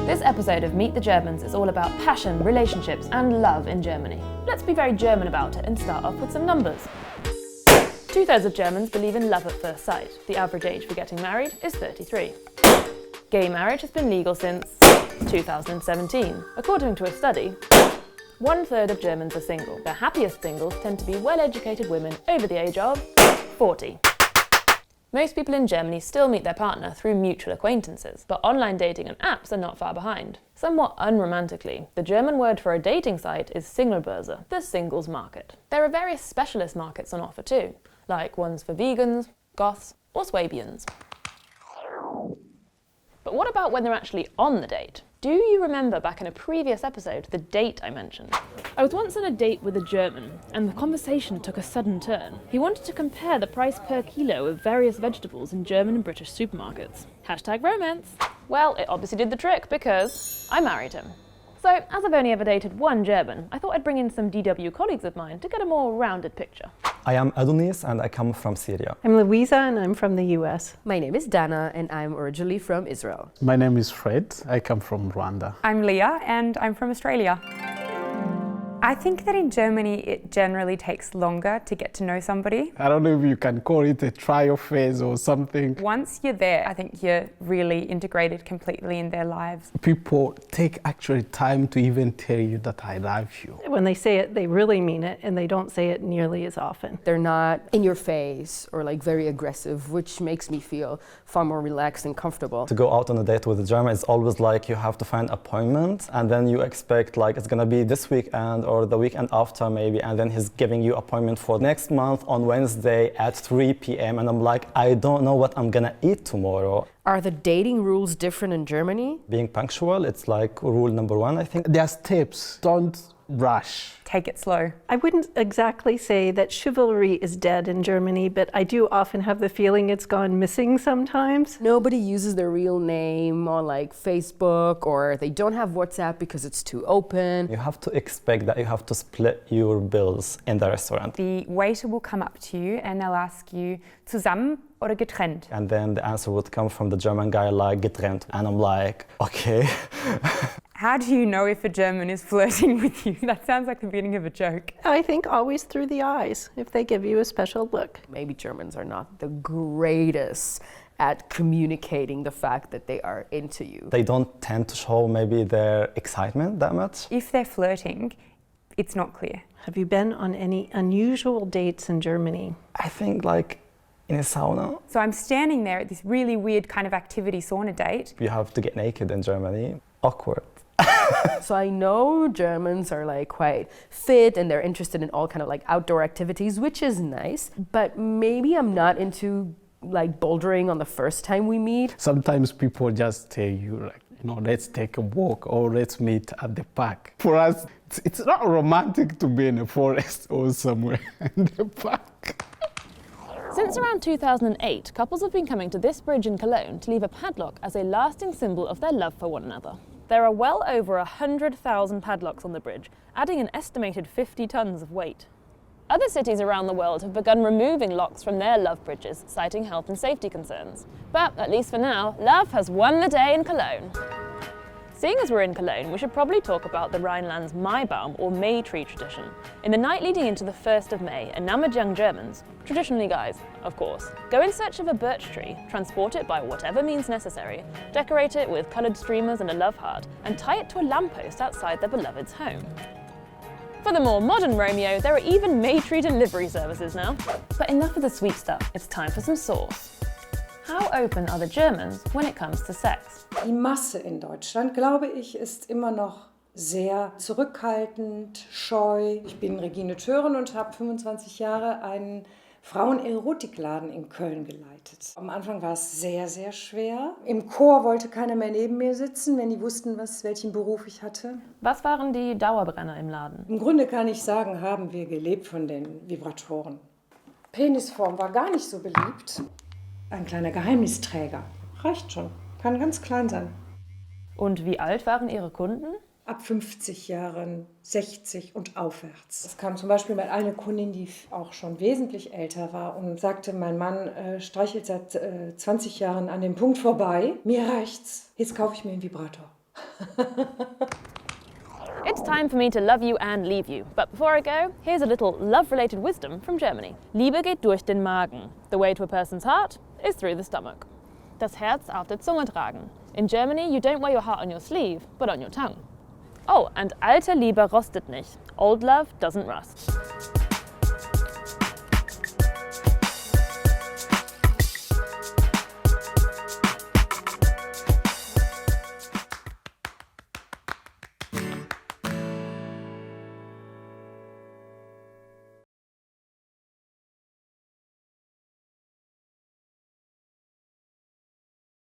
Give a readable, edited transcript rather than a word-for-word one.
This episode of Meet the Germans is all about passion, relationships and love in Germany. Let's be very German about it and start off with some numbers. 2/3 of Germans believe in love at first sight. The average age for getting married is 33. Gay marriage has been legal since 2017. According to a study, 1/3 of Germans are single. The happiest singles tend to be well-educated women over the age of 40. Most people in Germany still meet their partner through mutual acquaintances, but online dating and apps are not far behind. Somewhat unromantically, the German word for a dating site is Singlebörse, the singles market. There are various specialist markets on offer too, like ones for vegans, goths, or Swabians. But what about when they're actually on the date? Do you remember back in a previous episode the date I mentioned? I was once on a date with a German, and the conversation took a sudden turn. He wanted to compare the price per kilo of various vegetables in German and British supermarkets. #romance. Well, it obviously did the trick because I married him. So, as I've only ever dated one German, I thought I'd bring in some DW colleagues of mine to get a more rounded picture. I am Adonis and I come from Syria. I'm Louisa and I'm from the US. My name is Dana and I'm originally from Israel. My name is Fred. I come from Rwanda. I'm Leah and I'm from Australia. I think that in Germany it generally takes longer to get to know somebody. I don't know if you can call it a trial phase or something. Once you're there, I think you're really integrated completely in their lives. People take actually time to even tell you that I love you. When they say it, they really mean it, and they don't say it nearly as often. They're not in your face or like very aggressive, which makes me feel far more relaxed and comfortable. To go out on a date with a German is always like you have to find appointment and then you expect like it's gonna be this weekend or the weekend after maybe, and then he's giving you appointment for next month on Wednesday at 3 p.m. and I'm like, I don't know what I'm gonna eat tomorrow. Are the dating rules different in Germany? Being punctual, it's like rule number 1, I think. There are steps. Don't rush. Take it slow. I wouldn't exactly say that chivalry is dead in Germany, but I do often have the feeling it's gone missing sometimes. Nobody uses their real name on like Facebook, or they don't have WhatsApp because it's too open. You have to expect that you have to split your bills in the restaurant. The waiter will come up to you and they'll ask you, zusammen oder getrennt? And then the answer would come from the German guy like getrennt. And I'm like, okay. How do you know if a German is flirting with you? That sounds like the beginning of a joke. I think always through the eyes, if they give you a special look. Maybe Germans are not the greatest at communicating the fact that they are into you. They don't tend to show maybe their excitement that much. If they're flirting, it's not clear. Have you been on any unusual dates in Germany? I think like in a sauna. So I'm standing there at this really weird kind of activity sauna date. You have to get naked in Germany. Awkward. So I know Germans are like quite fit and they're interested in all kind of like outdoor activities, which is nice, but maybe I'm not into like bouldering on the first time we meet. Sometimes people just tell you like, let's take a walk or let's meet at the park. For us, it's not romantic to be in a forest or somewhere in the park. Since around 2008, couples have been coming to this bridge in Cologne to leave a padlock as a lasting symbol of their love for one another. There are well over 100,000 padlocks on the bridge, adding an estimated 50 tons of weight. Other cities around the world have begun removing locks from their love bridges, citing health and safety concerns. But, at least for now, love has won the day in Cologne. Seeing as we're in Cologne, we should probably talk about the Rhineland's Maibaum or May tree tradition. In the night leading into the 1st of May, enamored young Germans, traditionally guys, of course, go in search of a birch tree, transport it by whatever means necessary, decorate it with coloured streamers and a love heart, and tie it to a lamppost outside their beloved's home. For the more modern Romeo, there are even May tree delivery services now. But enough of the sweet stuff, it's time for some sauce. How open are the Germans when it comes to sex? Die Masse in Deutschland, glaube ich, ist immer noch sehr zurückhaltend, scheu. Ich bin Regine Thören und habe 25 Jahre einen Frauen-Erotikladen in Köln geleitet. Am Anfang war es sehr, sehr schwer. Im Chor wollte keiner mehr neben mir sitzen, wenn die wussten, welchen Beruf ich hatte. Was waren die Dauerbrenner im Laden? Im Grunde kann ich sagen, haben wir gelebt von den Vibratoren. Penisform war gar nicht so beliebt. Ein kleiner Geheimnisträger. Reicht schon. Kann ganz klein sein. Und wie alt waren Ihre Kunden? Ab 50 Jahren, 60 und aufwärts. Es kam zum Beispiel mal eine Kundin, die auch schon wesentlich älter war und sagte, mein Mann streichelt seit 20 Jahren an dem Punkt vorbei. Mir reicht's. Jetzt kaufe ich mir einen Vibrator. It's time for me to love you and leave you. But before I go, here's a little love-related wisdom from Germany. Liebe geht durch den Magen. The way to a person's heart is through the stomach. Das Herz auf der Zunge tragen. In Germany, you don't wear your heart on your sleeve, but on your tongue. Oh, and alte Liebe rostet nicht. Old love doesn't rust.